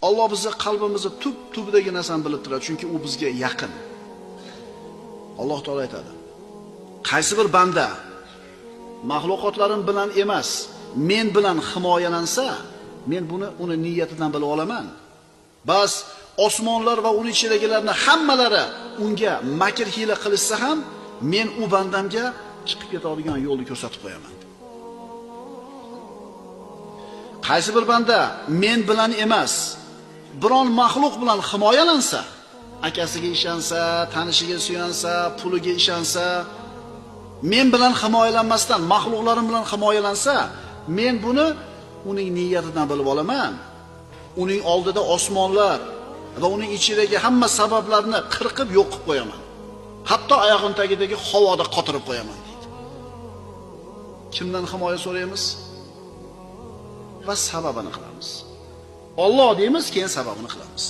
Alloh bizni qalbimizni tub-tubidagi narsani bilib turadi, chunki u bizga yaqin. Alloh taolo aytadi: qaysi bir banda mahluqotlarim bilan emas, men bilan himoyalansa, men buni uni niyatidan bilib olaman. Bas osmonlar va uning ichidagilarning hammalari unga makr hiyla qilishsa ham, men u bandamga chiqib ketadigan yo'lni ko'rsatib qo'yaman. Qaysi bir banda men bilan emas, biron maxluq bilan himoyalansa, akasiga ishonsa, tanishiga suyansa, puliga ishonsa, men bilan himoyalanmasdan maxluqlarim bilan himoyalansa, men buni uning niyatidan bilib olaman. Uning oldida osmonlar va uning ichidagi hamma sabablarni qirqib yo'q qilib qo'yaman. Hatto oyog'im tagidagi havoda qotirib qo'yaman deydi. Kimdan himoya so'raymiz? Va sababini qilamiz. Alloh deymiz, keyin sababini qilamiz.